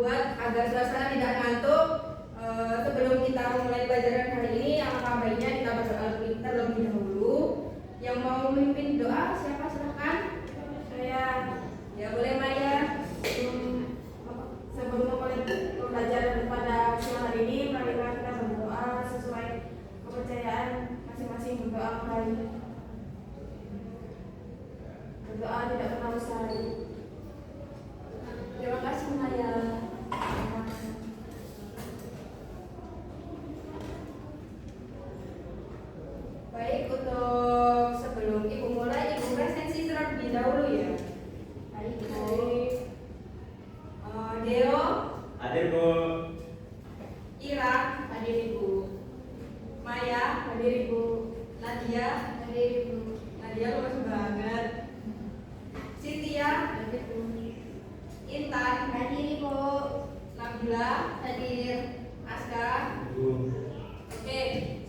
buat agar suasana tidak ngantuk, sebelum kita mulai pelajaran hari ini, alangkah baiknya kita berdoa terlebih dahulu. Yang mau memimpin doa siapa, silakan. Saya. Ya boleh Maya. Sebelum memulai pembelajaran pada siang hari ini, marilah kita berdoa sesuai kepercayaan masing-masing. Berdoa kembali. Berdoa tidak pernah usai. Terima kasih Maya. Baik, untuk sebelum Ibu mulai, Ibu presensi terlebih dahulu ya. Baik, Deo. Hadir Bu. Ira. Hadir Ibu. Maya. Hadir Ibu. Nadia. Hadir Ibu. Nadia luas banget. Cynthia. Hadir Ibu. Intan. Hadir Ibu. Nabila. Hadir. Aska. Bu. Oke,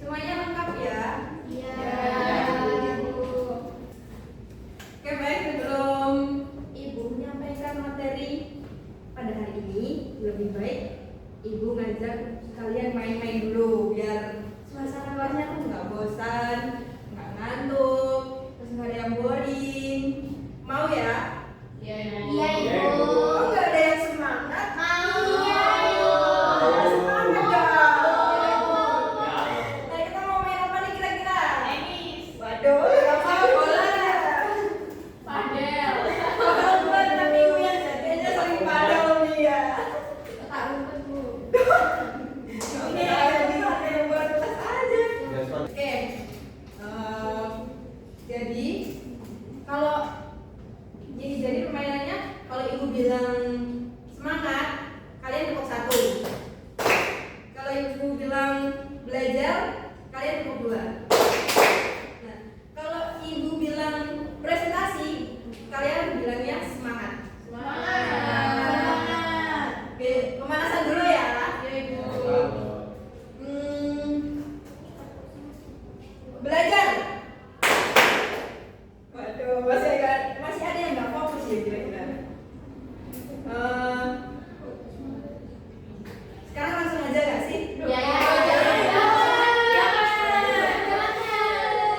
semuanya lengkap ya? Iya. Ibu. Oke, baik, sebelum Ibu menyampaikan materi pada hari ini, lebih baik Ibu ngajak kalian main-main dulu biar suasana kelasnya tuh nggak bosan, nggak ngantuk, terus nggak ada yang boring. Mau ya? Iya Ibu. Oh, nggak ada yang semangat? Iya Ibu. Semangat dong. Nah, kita mau main apa nih kira-kira? Tenis. Waduh, apa bola? Padel. Kalau buat tapi Ibu yang jadinya sering padel nih ya. Tak rumput Bu. Oke, ada yang buat tes aja. Oke, jadi kalau jadi permainannya kalau Ibu bilang semangat, kalian tepuk 1. Kalau Ibu bilang belajar, kalian tepuk 2. Nah, kalau Ibu bilang presentasi, kalian bilangnya semangat. Semangat. Oke, pemanasan dulu ya. Iya Ibu. Belajar. Waduh, masih ada yang nggak fokus ya kira-kira. Sekarang langsung aja nggak sih? Iya.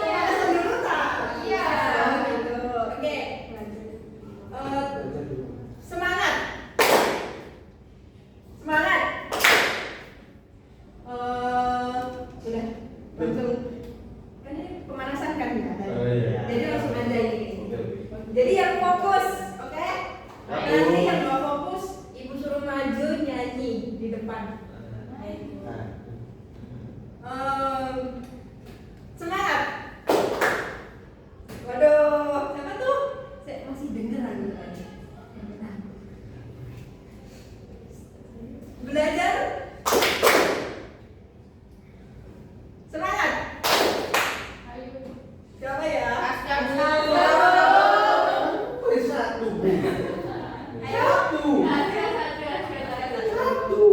Pemanasan dulu tak? Iya. Gitu. Oke. Semangat. Semangat. Sudah. Langsung. Kan ini pemanasan kan ya? Oh, iya. Jadi langsung aja ini. Oke. Jadi yang fokus, oke? Aku. Nanti yang nggak fokus, Ibu suruh maju nyanyi di depan. Semangat. Waduh, siapa tuh? Saya masih dengeran tadi. Nah. Belajar. Semangat. Siapa ya? Aska, Bu. Satu Bu. Ayo. Satu. Ada. Satu.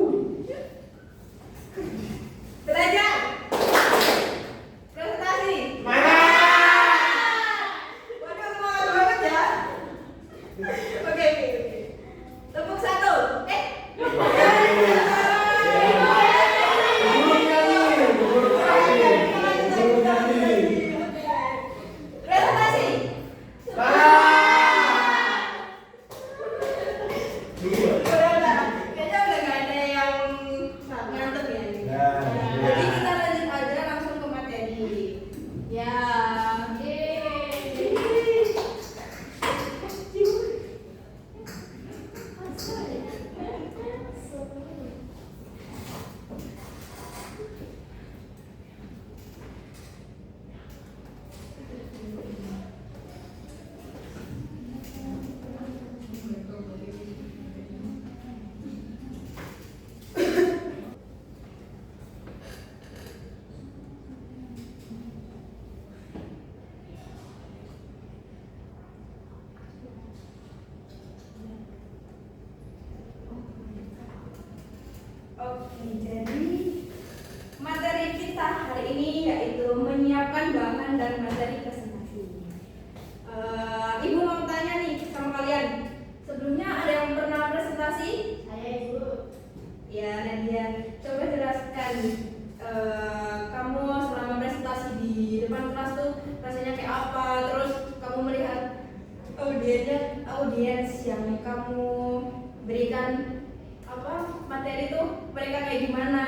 materi itu mereka kayak gimana?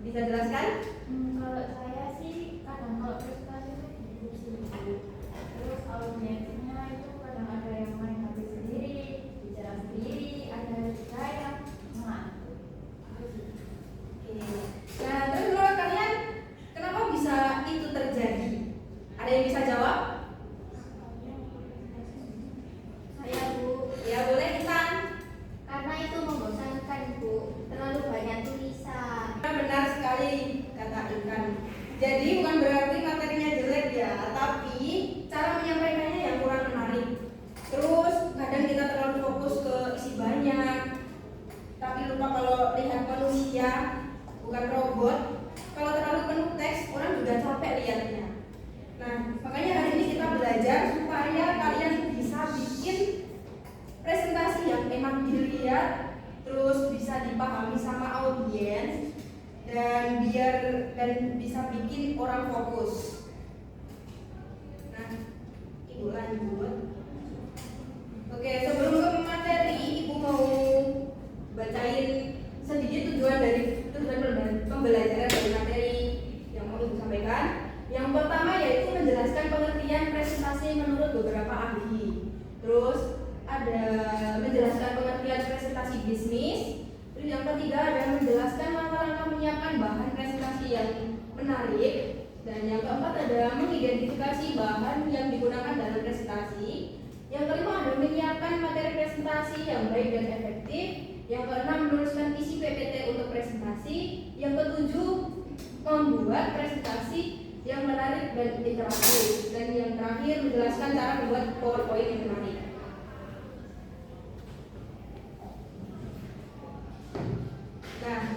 Bisa jelaskan? Kalau saya sih kadang kalau presentasi itu duduk sendiri, terus audiensnya itu kadang ada yang main HP sendiri, bicara sendiri, ada juga yang mengantuk. Oke. Nah, terus menurut kalian kenapa bisa itu terjadi? Ada yang bisa jawab? Saya Bu, Ya boleh Intan. karena itu membosankan Bu, terlalu banyak tulisan. Benar sekali kata Intan. Jadi bukan berarti materinya jelek ya, tapi cara menyampaikannya yang kurang menarik. Terus kadang kita terlalu fokus ke isi banyak, tapi lupa kalau lihat manusia bukan robot. Kalau terlalu penuh teks, orang juga capek lihatnya. Nah, makanya hari ini kita belajar supaya kalian bisa bikin presentasi yang enak dilihat, terus bisa dipahami sama audiens, dan bisa bikin orang fokus. Nah, Ibu lanjut. Oke, sebelum ke materi, Ibu mau bacain sedikit tujuan pembelajaran dari materi yang mau Ibu sampaikan. Yang pertama yaitu menjelaskan pengertian presentasi menurut beberapa ahli. Terus ada menjelaskan pengertian presentasi bisnis. Terus yang ketiga ada menjelaskan langkah-langkah menyiapkan bahan presentasi yang menarik. Dan yang keempat ada mengidentifikasi bahan yang digunakan dalam presentasi. Yang kelima ada menyiapkan materi presentasi yang baik dan efektif. Yang keenam menuliskan isi PPT untuk presentasi. Yang ketujuh membuat presentasi yang menarik dan interaktif. Dan yang terakhir menjelaskan cara membuat PowerPoint yang menarik. Nah,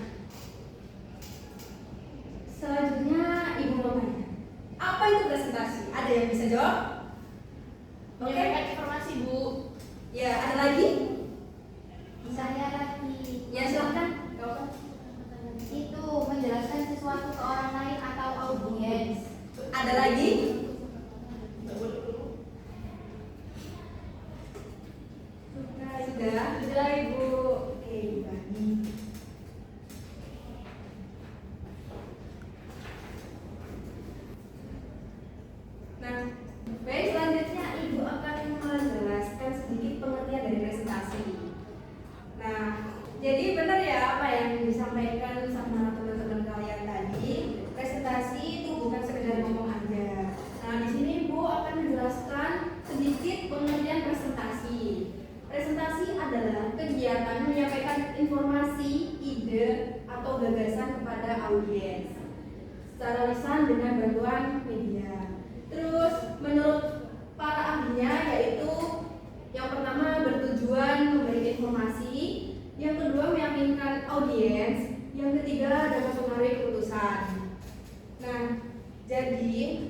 selanjutnya Ibu mau tanya, apa itu presentasi? Ada yang bisa jawab? Oke. Menyampaikan informasi Bu. Ya, ada lagi? Saya lagi. Ya, silakan. Itu menjelaskan sesuatu ke orang lain atau audiens. Ada lagi? Sudah Ibu. Oke, bagi. Nah, baik, selanjutnya Ibu akan menjelaskan sedikit pengertian dari presentasi. Nah, jadi benar ya apa yang disampaikan sama teman-teman kalian tadi. Presentasi itu bukan sekedar ngomong aja. Nah, di sini Ibu akan menjelaskan sedikit pengertian presentasi. Presentasi adalah kegiatan menyampaikan informasi, ide, atau gagasan kepada audiens secara lisan dengan bantuan media. Terus menurut para ahlinya yaitu yang pertama bertujuan memberi informasi, yang kedua meyakinkan audiens, yang ketiga dapat mempengaruhi keputusan. Nah, jadi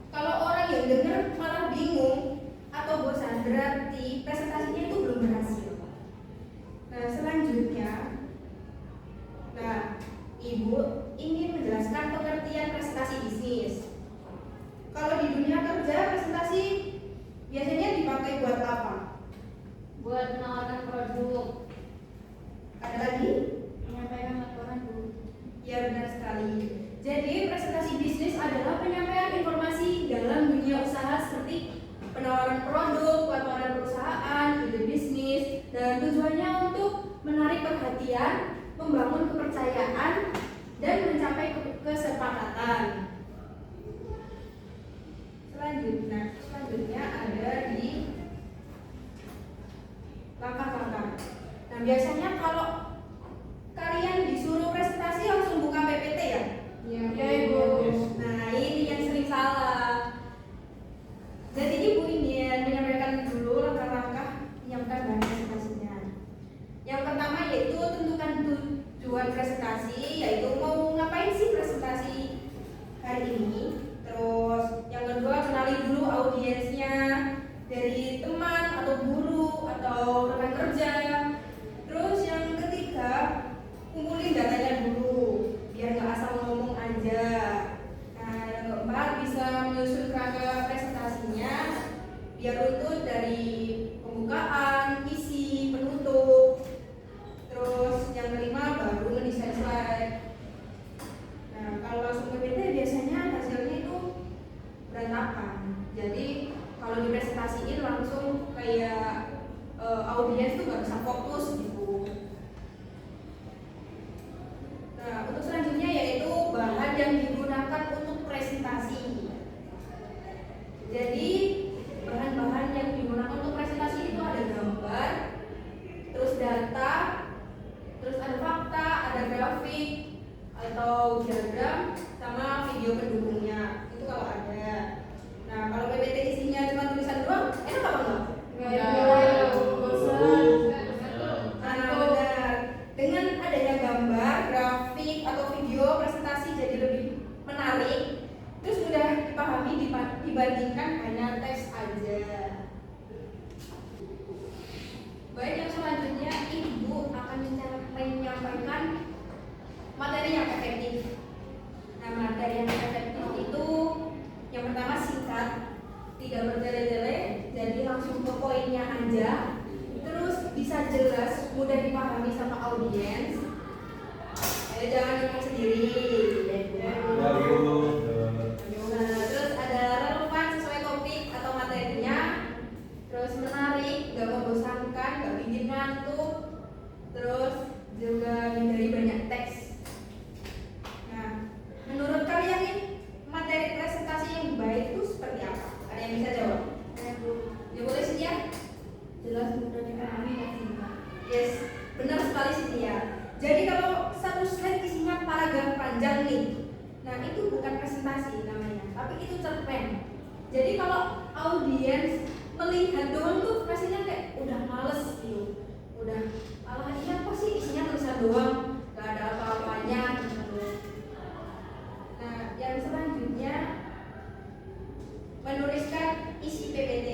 kalau orang yang dengar malah bingung atau bosan, berarti presentasinya itu belum berhasil. Nah, selanjutnya, Ibu ingin menjelaskan pengertian presentasi bisnis. Kalau di dunia kerja, presentasi biasanya dipakai buat apa? Buat menawarkan produk. Ada lagi? Menyampaikan laporan Bu. Ya, benar sekali. Jadi presentasi bisnis adalah penyampaian informasi dalam dunia usaha seperti penawaran produk, laporan perusahaan, ide bisnis, dan tujuannya untuk menarik perhatian, membangun kepercayaan, dan mencapai kesepakatan. Selanjutnya ada di langkah-langkah. Nah, biasanya kalau kalian disuruh presentasi langsung buka PPT ya? Ya Ibu. Nah, ini yang sering salah. Jadi Ibu ingin menyampaikan dulu langkah-langkah menyiapkan bahan presentasinya. Yang pertama yaitu tentukan tujuan presentasi, yaitu mau ngapain sih presentasi hari ini. Terus yang kedua kenali dulu audiensnya, dari teman atau guru atau rekan kerja. Terus yang ketiga kumpulin datanya atau diagram sama video pendukungnya itu kalau ada. Nah kalau PPT isinya cuma tulisan doang, enak apa enggak? Nah benar, dengan adanya gambar, grafik atau video presentasi jadi lebih menarik, terus mudah dipahami dibandingkan hanya teks aja. Baik, yang selanjutnya Ibu akan menyampaikan materi yang efektif. Nah, materi yang efektif itu yang pertama singkat, tidak bertele-tele, jadi langsung ke poinnya aja. Terus bisa jelas, mudah dipahami sama audiens. Jangan ngomong sendiri. Ya, Bu. Nah, terus ada relevan sesuai topik atau materinya. Terus menarik, gak membosankan, gak bikin ngantuk. Terus juga hindari banyak teks. Nah, menurut kalian nih materi presentasi yang baik itu seperti apa? Ada yang bisa jawab? Ya boleh Cynthia? Jelas, mudah dipahami dan singkat. Yes, benar sekali Cynthia. Jadi kalau satu slide isinya paragraf panjang nih, nah itu bukan presentasi namanya, tapi itu cerpen. Jadi kalau audiens melihat doang tuh pastinya kayak udah males gitu, udah alah ini apa sih isinya tulisan doang, gak ada apa-apanya gitu. Nah yang selanjutnya menuliskan isi PPT.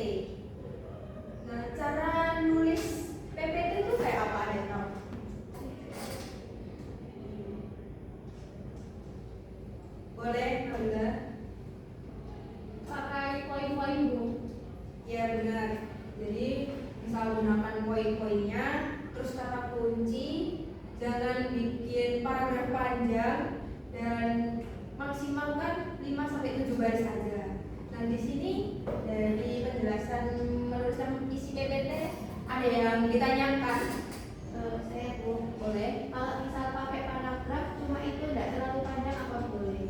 Nah cara nulis PPT itu kayak apa deh kamu? Boleh, Angga? Pakai poin-poin dulu. Ya benar. Jadi misal gunakan poin-poinnya, terus kata kunci, jangan bikin paragraf panjang dan maksimalkan 5-7 baris saja. Nah di sini dari penjelasan menuliskan isi PPT ada yang ditanyakan. Saya Bu, Boleh? kalau misal pakai paragraf cuma itu tidak terlalu panjang apa boleh?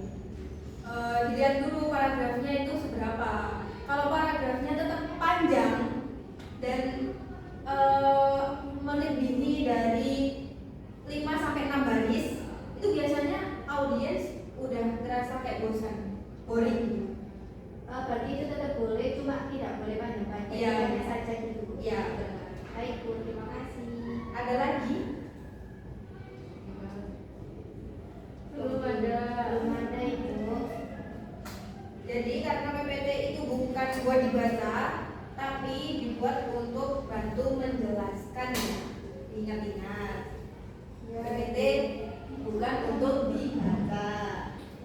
Dilihat dulu paragrafnya itu seberapa. Kalau paragrafnya tetap panjang dan melebihi dari 5-6 baris, itu biasanya audiens udah terasa kayak bosan, boring gitu. Berarti itu tetap boleh, cuma tidak boleh panjang-panjang. Iya. Hanya saja gitu. Iya benar. Baik Bu, terima kasih. Ada lagi? Belum ada Ibu. Jadi karena PPT itu bukan buat dibaca, tapi dibuat untuk bantu menjelaskan ya. Ingat-ingat, PPT bukan untuk dibaca.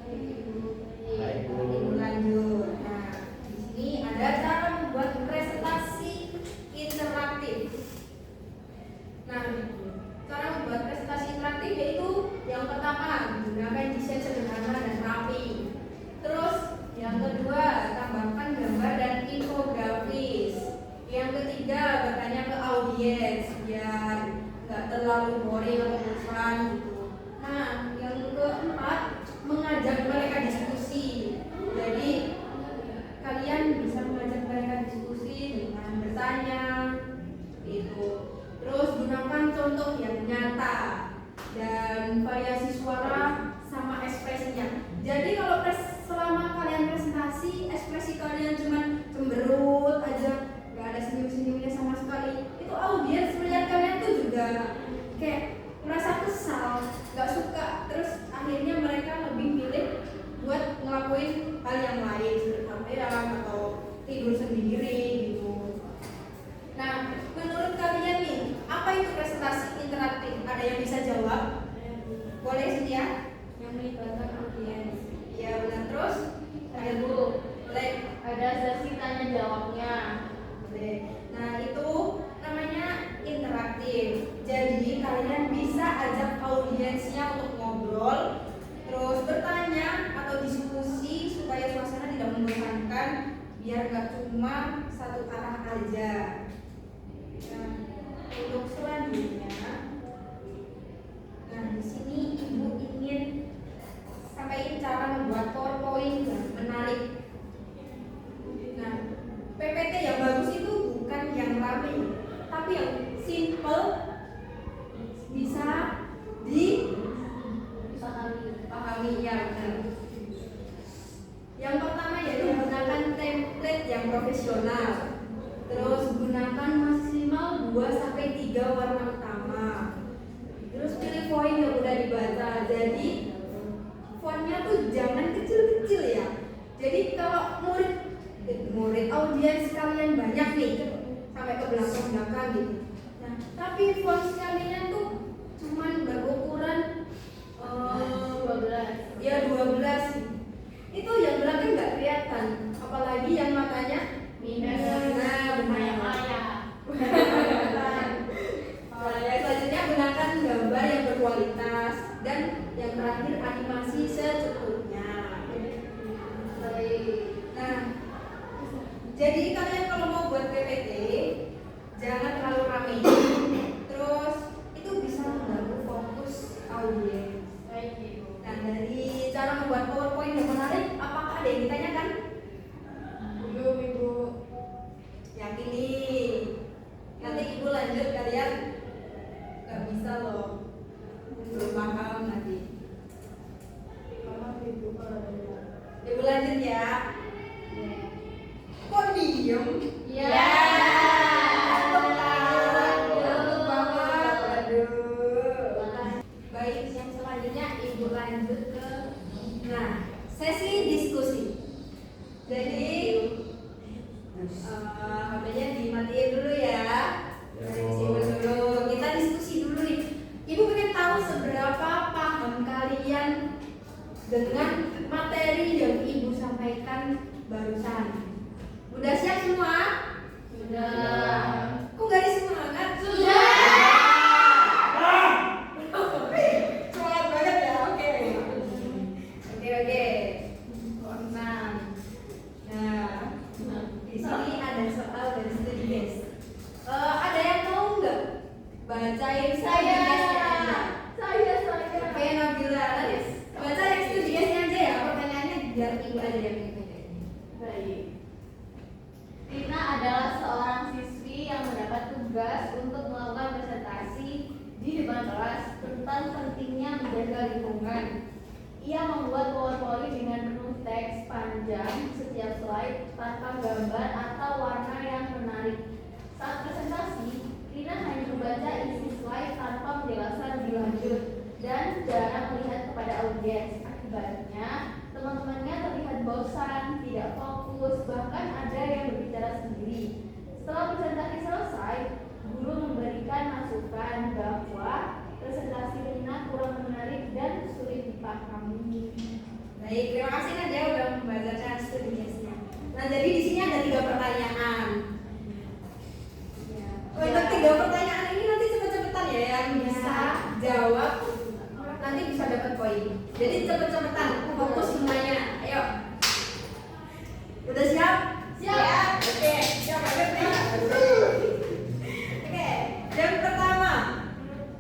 Baik, Bu. Lanjut. Nah, di sini ada cara membuat presentasi interaktif. Nah, cara membuat presentasi interaktif yaitu yang pertama gunakan desain sederhana dan rapi. Terus yang kedua tambahkan gambar dan infografis. Yang ketiga bertanya ke audiens biar nggak terlalu boring atau bosan gitu. Nah, yang keempat mengajak mereka diskusi. Jadi kalian bisa mengajak mereka diskusi dengan bertanya itu. Terus gunakan contoh yang nyata dan variasi suara sama ekspresinya. Jadi kalau selama kalian presentasi ekspresi kalian cuma cemberut aja, nggak ada senyum-senyumnya sama sekali, itu audiens melihat kalian tuh juga kayak merasa kesal, nggak suka. Terus akhirnya mereka lebih milih buat ngelakuin hal yang lain seperti kamera atau tidur sendiri gitu. Nah, menurut kalian nih, apa itu presentasi interaktif? Ada yang bisa jawab? Boleh Cynthia? Yang melibatkan audiens. Ya benar. Terus Ada Bu, boleh. ada sesi tanya jawabnya. Boleh. Nah itu namanya interaktif. Jadi kalian bisa ajak audiensnya untuk ngobrol, terus bertanya atau diskusi supaya suasana tidak membosankan, biar nggak cuma satu arah aja. Nah, untuk selanjutnya, nah di sini Ibu ingin sampaikan cara membuat PowerPoint yang menarik. Nah, PPT yang bagus itu bukan yang ramai, tapi yang simple, bisa dipahami jadi fontnya tuh jangan kecil-kecil ya. Jadi kalau murid audiens kalian banyak nih, sampai ke belakang gitu. Nah, tapi font sekalian tuh cuman berukuran 12. ya 12. Itu yang belakang nggak kelihatan, apalagi yang matanya Minus. Nah, benar. Maya. Nah, yang selanjutnya gunakan gambar yang berkualitas dan yang terakhir animasi secukupnya. Nah, jadi kalian kalau mau buat PPT jangan terlalu ramai. Terus itu bisa mengganggu fokus audiens. Baik, Ibu. Nah, dari cara membuat PowerPoint yang menarik, apakah ada yang ditanyakan? Belum, Ibu. Yakin nih? Nanti ibu lanjut, kalian nggak bisa loh, belum paham nanti. Paham, Ibu, kalau ada. Ibu lanjut ya. Kok diem? Ya. Takut banget. Aduh. Baik, yang selanjutnya ibu lanjut ke sesi diskusi. Jadi HP-nya dimatiin dulu ya. Disimpan dulu. Kita diskusi dulu nih. Ibu pengen tahu seberapa paham kalian dengan materi yang ibu sampaikan barusan. Udah siap semua? Sudah. Kok nggak ada semangat? Sudah. Semangat banget ya. Oke. Nah, di sini ada soal dari studi guys. Ada yang mau nggak bacain studi guysnya aja? Saya. Oke, Nabila, Laris. Baca yang studi guysnya aja ya. Pertanyaannya biar ibu aja yang nanya. Baik. Rina adalah seorang siswi yang mendapat tugas untuk melakukan presentasi di depan kelas tentang pentingnya menjaga lingkungan. Ia membuat PowerPoint dengan penuh teks panjang setiap slide tanpa gambar atau warna yang menarik. Saat presentasi, Rina hanya membaca isi slide tanpa penjelasan lebih lanjut dan jarang melihat kepada audiens. Akibatnya, teman-temannya terlihat bosan, tidak fokus, bahkan ada yang berbicara sendiri. Setelah presentasi selesai, guru memberikan masukan bahwa presentasi Rina kurang menarik dan sulit dipahami. Baik, terima kasih Nadia udah membacakan studi guysnya. Nah, jadi di sini ada 3 pertanyaan. Untuk 3 pertanyaan ini nanti cepet-cepetan ya, yang bisa jawab nanti bisa dapat poin. Jadi cepet-cepetan, fokus semuanya. Ayo. Udah siap? Siap. Oke, siap banget nih. Oke, yang pertama.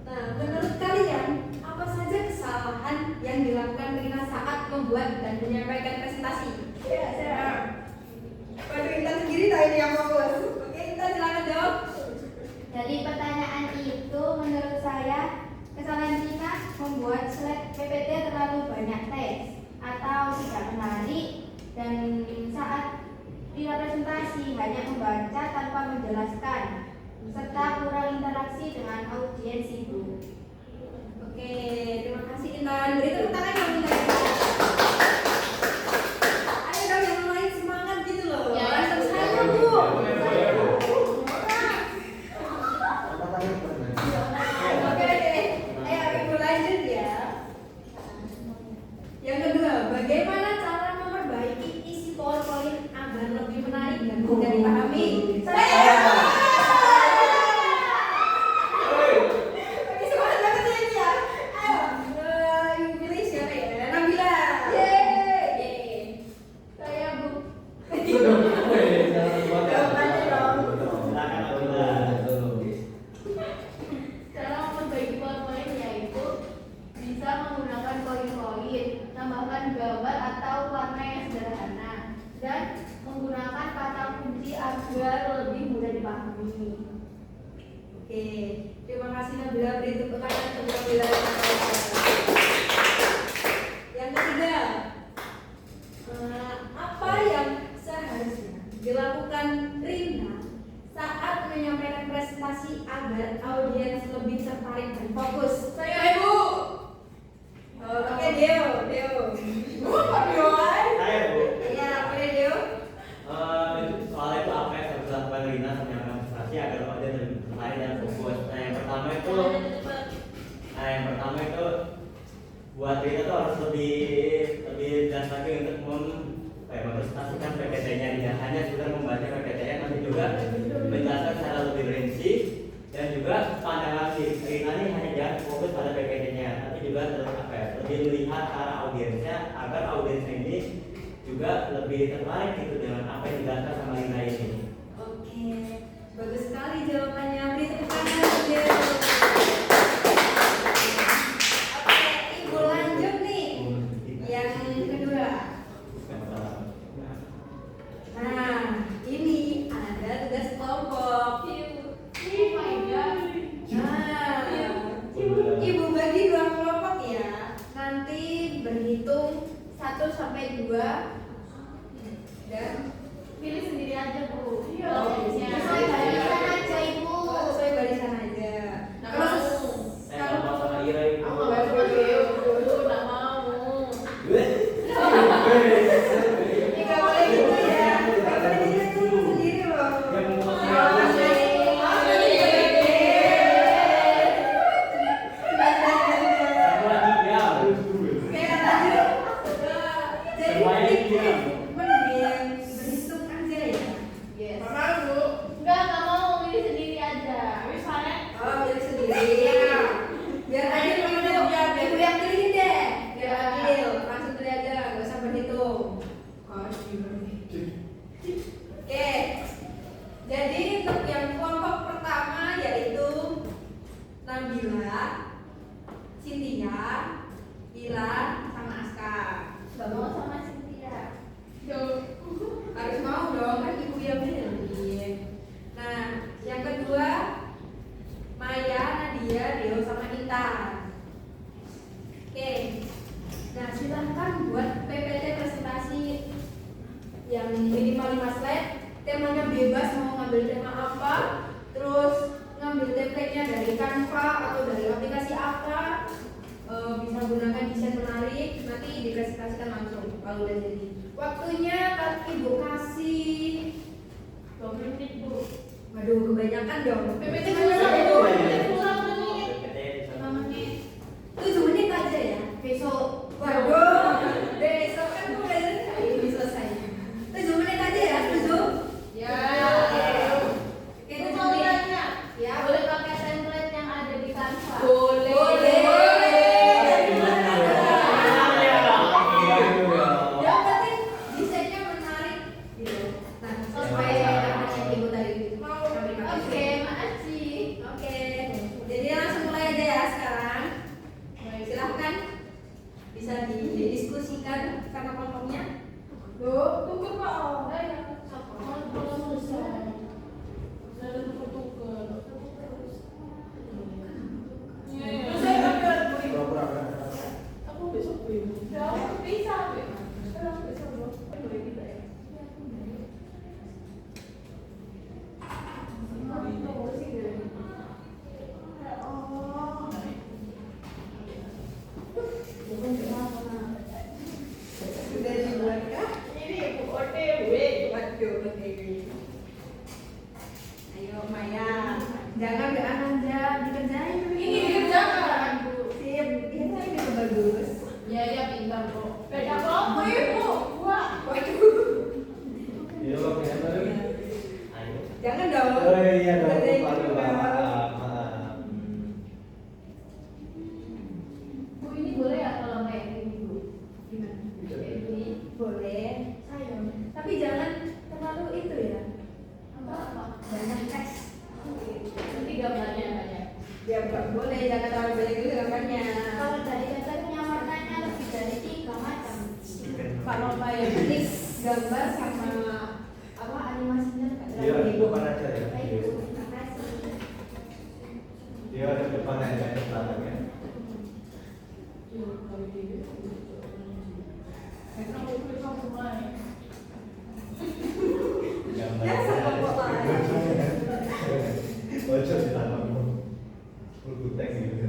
Nah, menurut kalian apa saja kesalahan yang dilakukan Rina saat membuat dan menyampaikan presentasi? Ya. Waduh, Intan sendiri tahu ini yang fokus. Oke, Intan silakan jawab. Dari pertanyaan itu, menurut saya kesalahan Rina membuat slide PPT terlalu banyak teks atau tidak menarik, dan saat Rina presentasi hanya membaca tanpa menjelaskan serta kurang interaksi dengan audiens itu. Oke, terima kasih Intan. Beri tepuk tangan dong Intan. Ayo dong yang lain semangat gitu loh. Ya, Langsung saja Bu. Oke. Ayo ibu lanjut ya. Yang kedua, bagaimana cara memperbaiki isi PowerPoint agar lebih menarik dan mudah dipahami? Saya. Oke, semangat banget ya ini ya. Ayo, ibu pilih siapa ya? Nabila. Yeay. Saya, Bu. Jawabannya dong. Cara memperbaiki PowerPoint yaitu bisa menggunakan koin-koin, tambahkan gambar atau warna yang sederhana, dan menggunakan kata kunci agar lebih mudah dipahami. Oke, terima kasih Nabila. Beri tepuk tangan untuk Nabila. Yang ketiga, apa yang seharusnya dilakukan Rina saat menyampaikan presentasi agar audiens lebih tertarik dan fokus? Saya Ibu. Nah, yang pertama itu buat kita tuh harus lebih jelas lagi untuk mempresentasikan PPT-nya, tidak hanya sekedar membaca PPT-nya, tapi juga menjelaskan secara lebih rinci dan juga pandangan kita ini hanya jangan fokus pada PPT-nya, tapi juga lebih melihat arah audiensnya agar audiensnya ini juga lebih tertarik gitu dengan apa yang dijelaskan sama Lina ini. Oke, bagus sekali jawabannya. Beri tepuk tangan Beliau. Oke, Ibu lanjut nih. Yang kedua. Nah, ini ada tugas kelompok. Oh my god. Nah, Ibu bagi 2 kelompok ya. Nanti berhitung 1 sampai 2 dan Pilih sendiri aja, Bu. Sesuai barisan aja ibu. sesuai barisan aja. Nggak Terus mau. Saya nggak mau sama Ira itu. Aku nggak mau Beliau, nggak mau. nggak boleh gitu ya. Nggak boleh gitu sendiri loh. Satu lagi ya. Kayak lanjut. Jadi mending berhitung aja ya. Yes. Nggak mau. Pilih sendiri aja. Misalnya. Oh, pilih sendiri. Biar adil ibu yang pilihin deh. Biar adil, langsung pilih aja, nggak usah berhitung. Oke. Jadi untuk yang kelompok pertama yaitu Nabila, Cynthia, Ila, sama Aska. Nggak mau sama Cynthia. Harus mau dong, kan ibu yang pilih. Nah, yang kedua Maya, Nadia, Rio, sama Intan. Oke. Nah, silahkan buat PPT presentasi yang minimal 5 slide. Temanya bebas, mau ngambil tema apa, terus ngambil template-nya dari Canva atau dari aplikasi apa. Bisa gunakan desain menarik, nanti dipresentasikan langsung kalau udah jadi. Waktunya ibu kasih 2 menit, Bu. waduh kebanyakan dong. PPT Cuma kurang, satu. Bu. PPT kurang menit. 5 menit. 7 menit aja ya. Besok. Waduh, besok kan mulai ini selesai. 7 menit aja ya, 7. Ya. Oke, Itu 7 mau menit. tanya. Ya, Boleh pakai template yang ada di Canva. Boleh. Yang penting desainnya menarik gitu. Nah, sesuai arahan yang ibu tadi gitu. Oke, makasih. Oke. Jadi langsung mulai aja ya sekarang. Silahkan bisa didiskusikan sama kelompoknya. Tuker Pak. Belum selesai. Saya tuker. Aku besok ya, aku bisa. Sekarang besok loh. Boleh kita ya. Sudah dibuatkah? Ini Bu OTW. Waduh, oke. Ayo Maya, jangan Ananda dikerjain. Ini dikerjakan, Bu. Sip, ini udah bagus. Ya, dia pintar kok. Beda kelompok ya, Bu. Wah. Iya, Bang, ya, Bang. Ayo. Jangan dong. Oh iya dong, Kerjain lupa, juga. maaf. Bu, ini boleh ya kalau kayak gini, Bu? Gimana? Kayak gini. Boleh. Sayang. Tapi jangan terlalu itu ya. Apa? Banyak teks. Nanti gambarnya banyak. Ya nggak boleh, jangan terlalu banyak itu gambarnya. Kalau dari gambarnya warnanya lebih dari 3 macam. Kalau kayak ini gambar sama apa animasinya nggak Iya, terlalu di depan aja ya. Baik Bu, terima kasih. Dia ada depan aja di belakang ya. Ya, sama kok lain. Bocor di tanganmu. Full kutek gitu.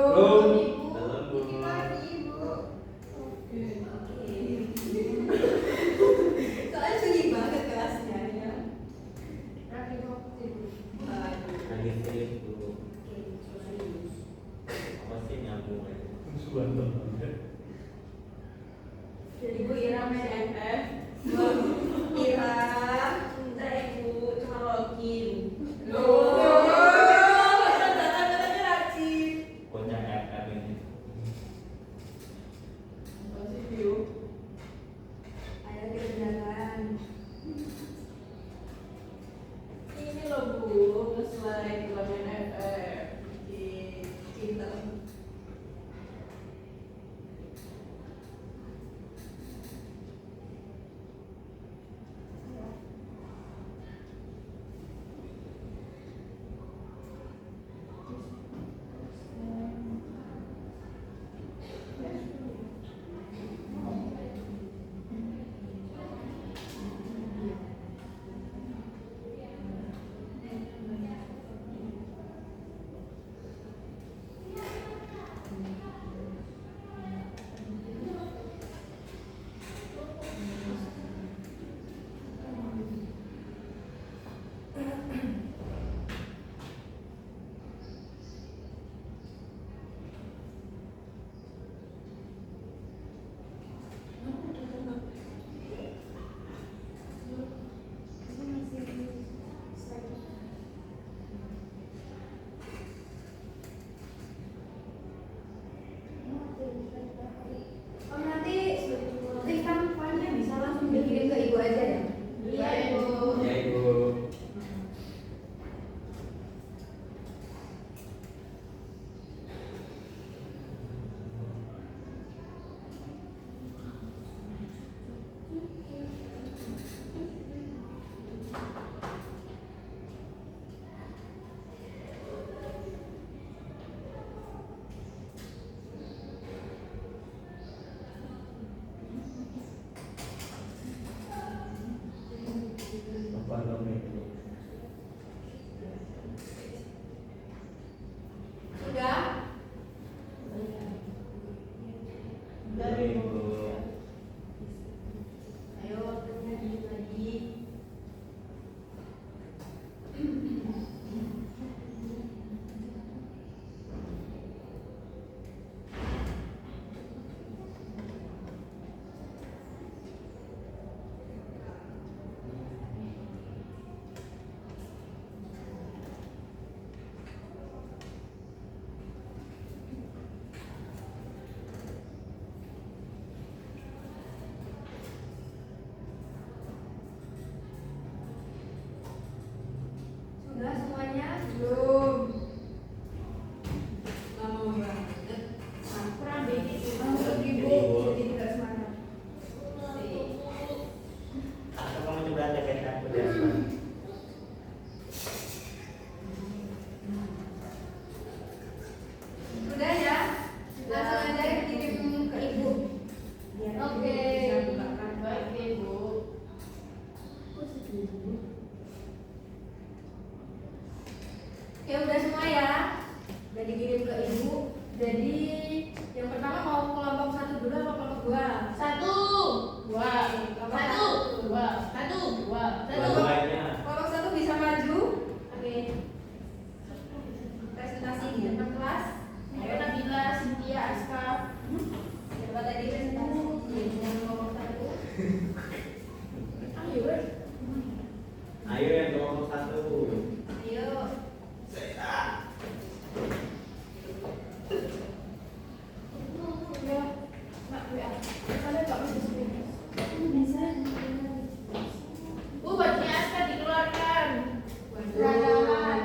Belum. Ibu. Belum, Bu. Dikit lagi, Ibu. Oke. Soalnya sunyi banget kelasnya ya. Rapi waktu, Ibu. Aduh. Lagi serius dulu. Oke, serius. Apa sih nyambung ya? Jadi Bu Ira CNF. Bu Ira, bentar ya Bu, cuma login. Loh, katanya rajin. Kocak FF ini. Masih view. Ayo kita jalan. Ini loh Bu, nge-slide ulangan FF. Pinter. Oh nanti tingkat poinnya bisa langsung dikirim ke Ibu aja ya? Iya, Ibu. Ya Ibu. Apa namanya? Sudah? Dari Ibu. Ayo waktunya dikit lagi. Sudah semuanya? Belum. Lama banget. Kurang dikit, Ibu. Masuk Ibu, Ibu. jadi tidak semangat. Atau kamu coba TPK aku di atas. Sudah ya? Langsung aja kirim ke Ibu. Biar Oke. Ibu bisa bukakan. Baik, Ibu. Oke, udah semua ya? Udah dikirim ke Ibu. Jadi yang pertama mau kelompok 1 dulu atau kelompok 2? Satu, dua, satu, dua, satu, dua, satu. Dua-duanya. Kelompok 1 bisa maju. Oke. Presentasi di depan kelas. Ayo Nabila, Cynthia, Aska. Siapa tadi presentasi? Yang kelompok 1. Ayo, wes. Ayo yang kelompok 1. Ayo. Ya, Mak, WA. Kalian nggak bisa sepeda. Bu, bajunya Aska dikeluarkan. Berantakan.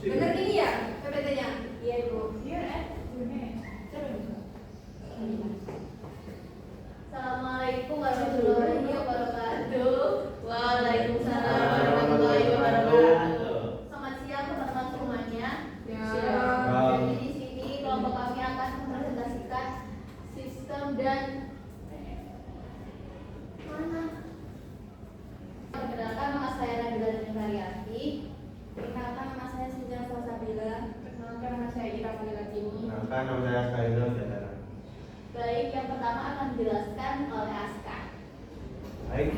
Bener ini ya PPT-nya? Iya, Bu. Iya, bener. Coba buka. Assalamualaikum warahmatullahi wabarakatuh. Waalaikumsalam warahmatullahi wabarakatuh. Selamat siang teman-teman semuanya. Ya. Jadi di sini kelompok kami akan mempresentasikan sistem dan mana? Perkenalkan nama saya Nabila Nurhayati. Perkenalkan nama saya Sintia Salsabila. Nabila. Perkenalkan, nama saya Ira Malilatini. Kenalkan, nama saya Khairul Jatara. Baik, yang pertama akan dijelaskan oleh Aska. Baik,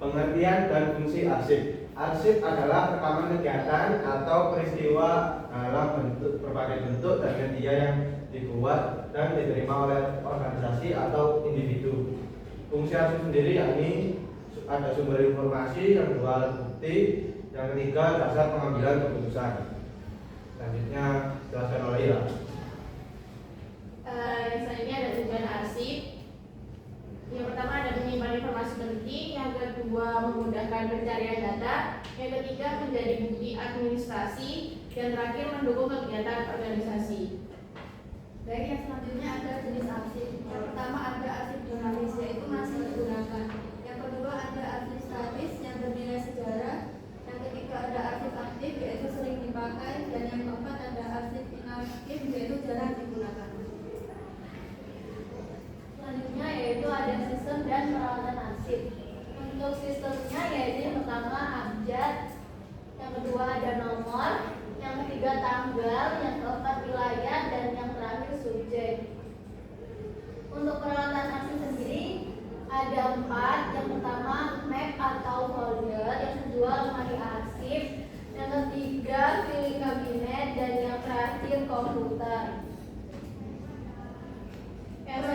pengertian dan fungsi arsip. Arsip adalah rekaman kegiatan atau peristiwa dalam berbagai bentuk dan media yang dibuat dan diterima oleh organisasi atau individu. Fungsi arsip sendiri yakni ada sumber informasi, yang kedua alat bukti, yang ketiga dasar pengambilan keputusan. Selanjutnya jelaskan oleh Ira. Yang selanjutnya ada tujuan arsip. Yang pertama ada menyimpan informasi penting, yang kedua memudahkan pencarian data, yang ketiga menjadi bukti administrasi, dan terakhir mendukung kegiatan organisasi. Baik, yang selanjutnya ada jenis arsip. Yang pertama ada arsip jurnalis, yaitu masih digunakan. Yang kedua ada arsip statis yang bernilai sejarah. Yang ketiga ada arsip aktif, yaitu sering dipakai. Dan yang keempat ada arsip inaktif, yaitu jarang digunakan. Selanjutnya yaitu ada sistem dan peralatan arsip. Untuk sistemnya yaitu yang pertama abjad, yang kedua ada nomor, yang ketiga tanggal, yang keempat wilayah, dan yang terakhir subjek. Untuk peralatan arsip sendiri ada 4. Yang pertama map atau folder, yang kedua lemari arsip, yang ketiga filing kabinet, dan yang terakhir komputer. Ada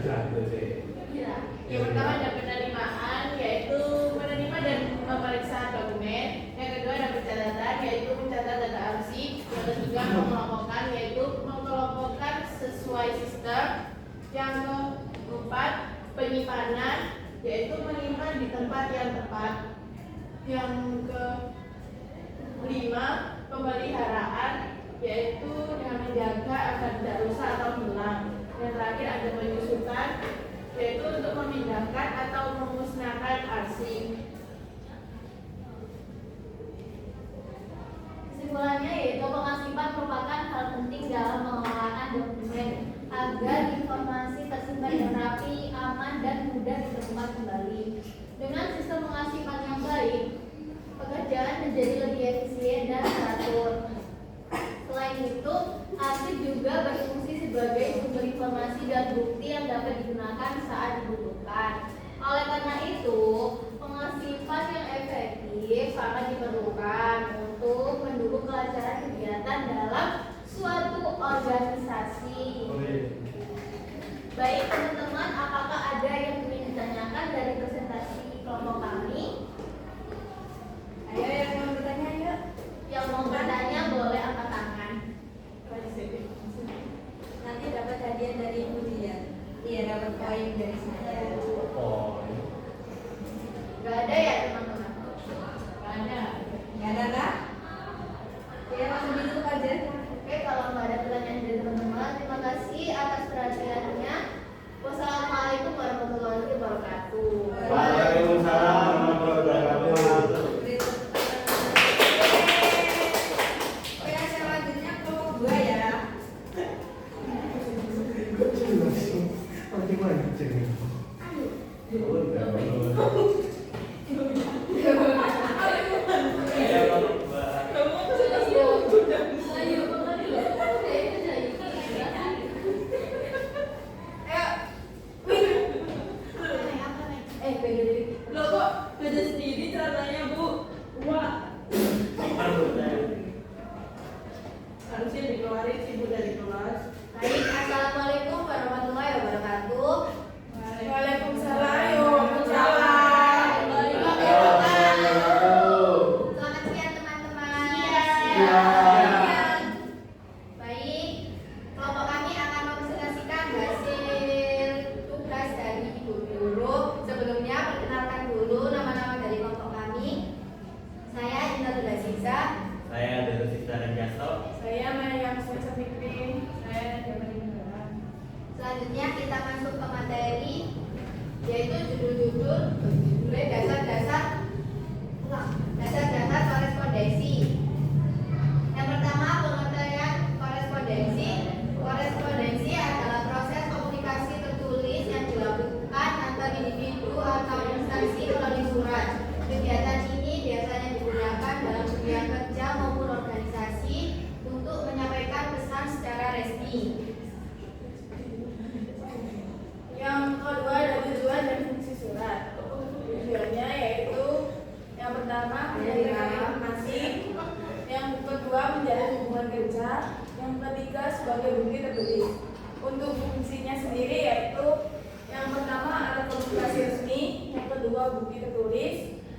Satu sih. ya. Yang pertama ada penerimaan, yaitu menerima dan memeriksa dokumen. Yang kedua ada pencatatan, yaitu mencatat data arsip. Yang ketiga mengelompokkan, yaitu mengelompokkan sesuai sistem. Yang keempat penyimpanan, yaitu menyimpan di tempat yang tepat. Yang kelima pemeliharaan, yaitu dengan menjaga agar tidak rusak atau hilang. Yang terakhir ada penyusutan, yaitu untuk memindahkan atau memusnahkan arsip. Kesimpulannya yaitu pengarsipan merupakan hal penting dalam pengelolaan dokumen agar informasi tersimpan dengan rapi, aman, dan mudah ditemukan kembali. Dengan sistem pengarsipan yang baik, pekerjaan menjadi lebih efisien dan teratur. Selain itu, arsip juga berfungsi sebagai sumber informasi dan bukti yang dapat digunakan saat dibutuhkan. Oleh karena itu, pengarsipan yang efektif sangat diperlukan untuk mendukung kelancaran kegiatan dalam suatu organisasi. Baik teman-teman, apakah ada yang ingin ditanyakan dari presentasi kelompok kami? Ayo yang mau bertanya yuk. Yang mau bertanya boleh angkat tangan. Nanti dapat hadiah dari Ibu Dian. Iya, dapat poin dari saya. Gak ada ya teman-teman? Gak ada. Nggak ada kah? Ya langsung ditutup aja. Oke, kalau nggak ada pertanyaan dari teman-teman, terima kasih atas perhatiannya. Wassalamualaikum warahmatullahi wabarakatuh. Waalaikumsalam warahmatullahi wabarakatuh. Oke, selanjutnya kelompok 2 ya. Loh kok beda sendiri ceritanya Bu? Wah, harusnya dikeluarin sih Bu dari kelas. Baik, assalamualaikum warahmatullahi wabarakatuh. Waalaikumsalam. Selamat siang teman-teman. Siang. Baik, kelompok kami akan mempresentasikan hasil tugas dari Ibu Guru. Sebelumnya perkenalkan dulu nama-nama dari kelompok kami. Saya Indah Aziza. Saya Dr. Sista Renjasto. Saya Maryam Syafiqin. Saya Jamal Indra. Selanjutnya kita masuk ke materi, yaitu judul-judul dasar-dasar korespondensi. Yang pertama, pengertian korespondensi. Korespondensi adalah proses komunikasi tertulis yang dilakukan antar individu atau instansi melalui surat. Kegiatan ini biasanya digunakan dalam kegiatan surat, yang ketiga sebagai bukti tertulis. Untuk fungsinya sendiri yaitu yang pertama alat komunikasi resmi, yang kedua bukti tertulis,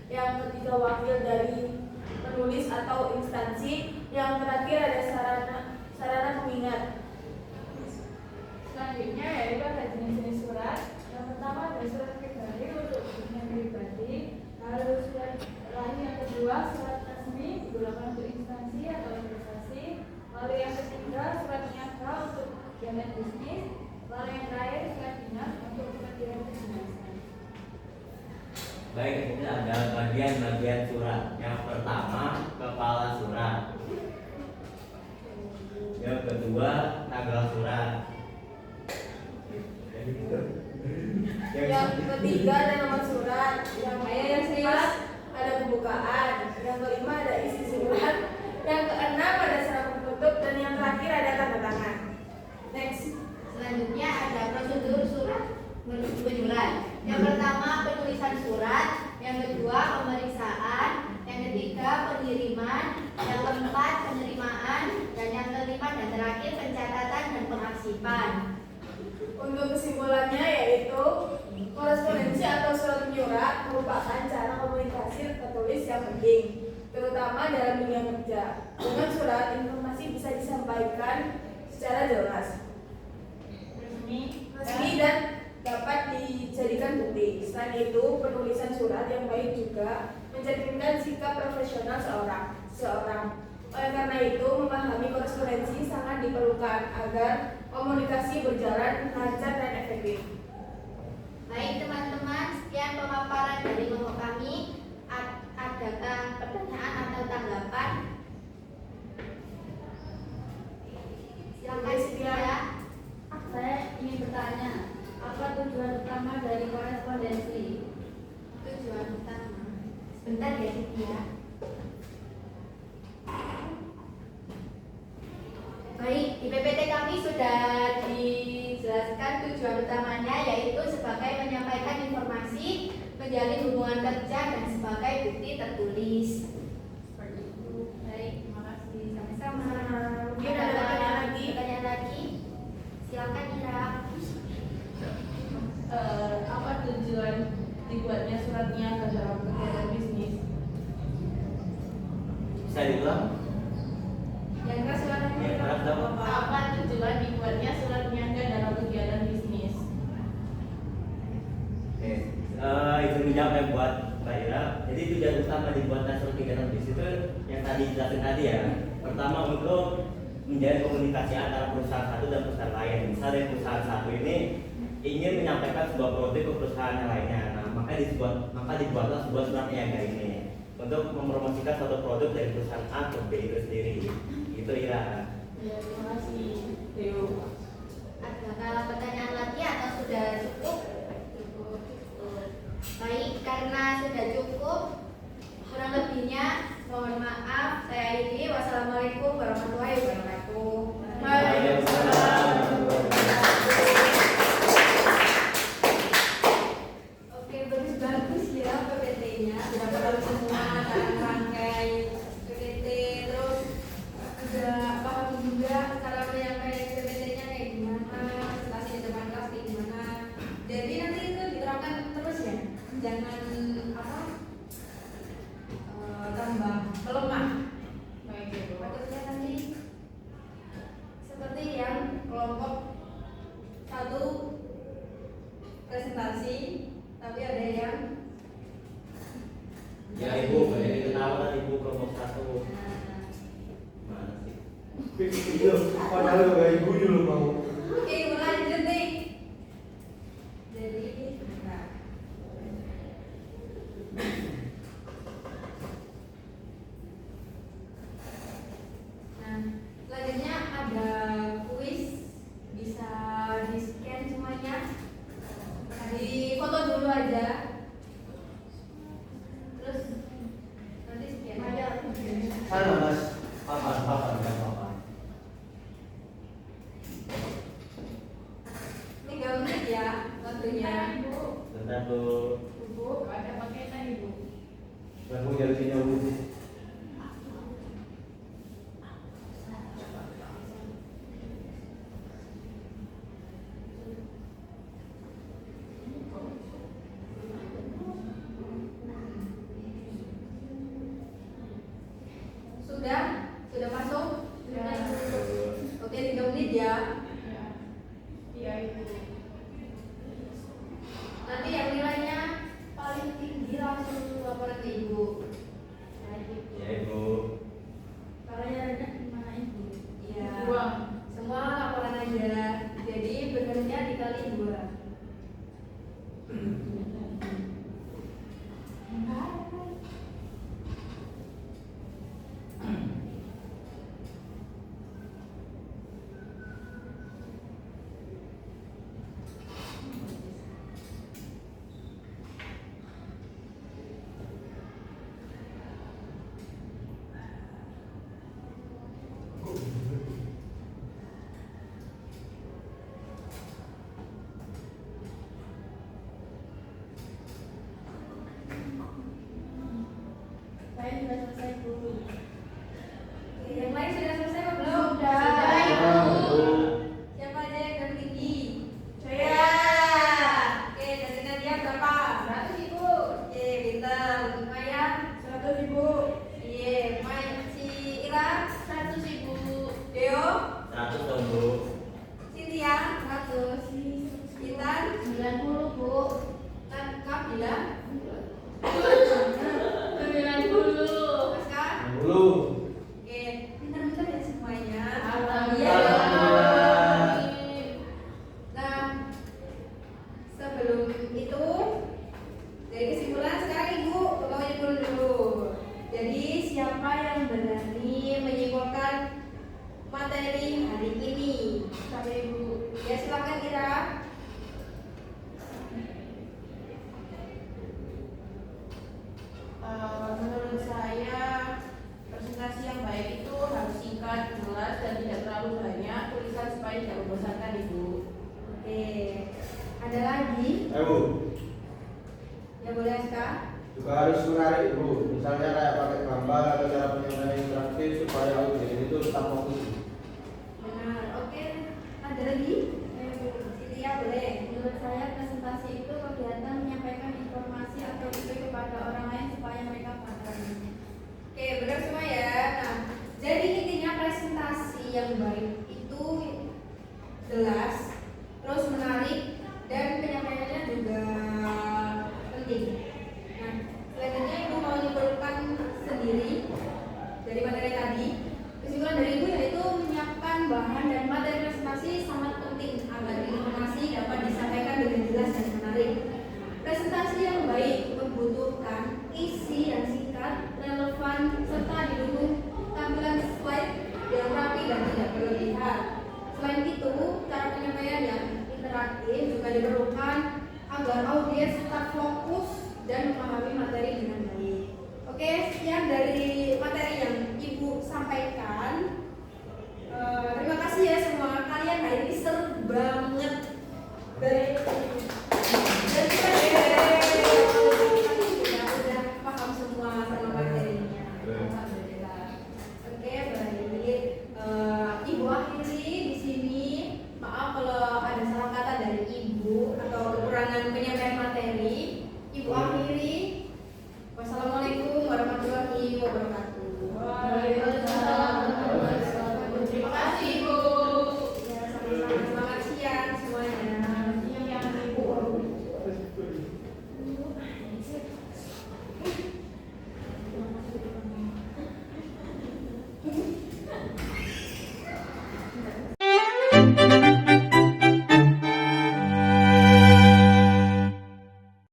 yang ketiga wakil dari penulis atau instansi, yang terakhir ada sarana pengingat. Selanjutnya yaitu ada jenis-jenis surat. Yang pertama ada surat pribadi untuk kepentingan pribadi, lalu surat lain yang kedua surat resmi digunakan untuk instansi atau organisasi, lalu yang ketiga surat niaga untuk kegiatan bisnis, lalu yang terakhir surat dinas untuk kepentingan kedinasan. Baik, ini ada bagian-bagian surat. Yang pertama kepala surat, yang kedua tanggal surat, Yang ketiga ada nomor surat, yang Yang keempat ada pembukaan, yang kelima ada isi surat, yang keenam ada syarat penutup, dan yang terakhir ada tanda tangan. Next. Selanjutnya ada prosedur surat penyurat. Yang pertama penulisan surat, yang kedua pemeriksaan, yang ketiga pengiriman, yang keempat penerimaan, dan yang kelima dan terakhir pencatatan dan pengarsipan. Untuk kesimpulannya yaitu korespondensi atau surat menyurat merupakan cara komunikasi tertulis yang penting, terutama dalam dunia kerja. Dengan surat, informasi bisa disampaikan secara jelas, resmi dan dapat dijadikan bukti. Selain itu, penulisan surat yang baik juga mencerminkan sikap profesional seorang. Oleh karena itu, memahami korespondensi sangat diperlukan agar komunikasi berjalan lancar dan efektif. Baik teman-teman, sekian pemaparan dari kelompok kami. Adakah pertanyaan atau tanggapan? Silakan ya. Saya ingin bertanya, apa tujuan utama dari korespondensi? Tujuan utama. Sebentar ya, Siti ya. Baik, di PPT kami sudah dijelaskan tujuan utamanya, yaitu sebagai menyampaikan informasi, menjalin hubungan kerja, dan sebagai bukti tertulis. Seperti itu. Baik, terima kasih. Sama-sama. Mungkin ada pertanyaan lagi? Pertanyaan lagi? Silakan Ira. Apa tujuan dibuatnya surat niaga dalam kegiatan bisnis? bisa diulang? Yang keras silakan. Yang keras apa? Apa tujuan dibuatnya surat niaga dalam kegiatan bisnis? Oke, itu menjawab yang buat Mbak Ira. Jadi tujuan utama dibuatnya surat kegiatan bisnis itu yang tadi dijelasin tadi ya. Pertama untuk menjalin komunikasi antara perusahaan satu dan perusahaan lain. Misalnya perusahaan satu ini ingin menyampaikan sebuah produk ke perusahaan yang lainnya. Nah, maka dibuatlah sebuah surat niaga ini untuk mempromosikan suatu produk dari perusahaan A ke B itu sendiri. Itu Ira. Ya, terima kasih. Theo. Adakah pertanyaan lagi atau sudah cukup? Cukup. Baik, karena sudah cukup, kurang lebihnya mohon maaf. Saya akhiri. Wassalamualaikum warahmatullahi wabarakatuh. Waalaikumsalam. Oke, bagus ya PPT-nya. Sudah tahu semua rangkai PPT, terus udah paham juga cara menyampaikan PPT-nya kayak gimana, presentasi di depan kelas kayak gimana. Jadi nanti itu diterapkan terus ya, jangan tambah melemah. Baik, Ibu. Maksudnya nanti seperti yang kelompok satu presentasi, tapi ada yang Ya Ibu, banyak diketahui Ibu kelompok satu. Mana sih? Itu padahal gak ibu dulu mau. oke, lanjut nih. Jadi nah, selanjutnya ada kuis, bisa di scan semuanya. Nah, di foto dulu aja. Terus nanti scan aja. Sana mas. Papan, ya papan. 3 menit ya waktunya. Ibu. Bentar tuh. Ibu, ada paketan Ibu. Aku jadi sini dulu. Sudah masuk? Sudah. Oke, 3 menit ya. Ya. Iya Ibu. Nanti yang nilainya paling tinggi langsung laporan ke Ibu. Ya Ibu. Kalau yang rendah gimana Ibu? Iya. Dua. Semua laporan aja. Jadi benernya dikali 2. Saya sudah selesai Bu. Yang lain sudah selesai apa belum? Sudah. Siapa aja yang dapat tinggi? Saya. Oke, dari Nadia berapa? 100 Ibu. Oke, pintar. Maya? 100 Ibu. Iya, si Ira? 100 Ibu. Deo? 100 dong Bu. Cynthia? 100. Intan? 90 Bu. Kabila? 90. Aska? 60. Oke, pintar-pintar ya semuanya. Alhamdulillah. Nah, sebelum itu dari kesimpulan sekarang Ibu tolong nyimpulin dulu. Jadi siapa yang berani menyimpulkan materi hari ini? Sampai Ibu. Ya silakan Ira. Menurut saya presentasi yang baik itu harus singkat, jelas dan tidak terlalu banyak tulisan supaya tidak membosankan Ibu. Oke. Ada lagi? Ibu Ya boleh Aska. juga harus menarik Ibu. Misalnya kayak pakai gambar atau cara penyampaian interaktif supaya audiens itu tetap fokus. Benar. Oke. Ada lagi? Cynthia boleh. Menurut saya presentasi itu kegiatan menyampaikan informasi atau ide kepada orang lain supaya mereka paham. Oke, benar semua ya. Nah, jadi intinya presentasi yang baik itu jelas, terus menarik, dan penyampaiannya juga penting. Nah, selanjutnya Ibu mau menyimpulkan sendiri dari materi tadi. Kesimpulan dari Ibu yaitu menyiapkan bahan dan materi presentasi sangat penting agar informasi dapat disampaikan dengan jelas dan menarik. Presentasi yang baik membutuhkan isi yang singkat, relevan, serta didukung tampilan slide yang rapi dan tidak berlebihan. Selain itu, cara penyampaian yang interaktif juga diperlukan agar audiens tetap fokus dan memahami materi dengan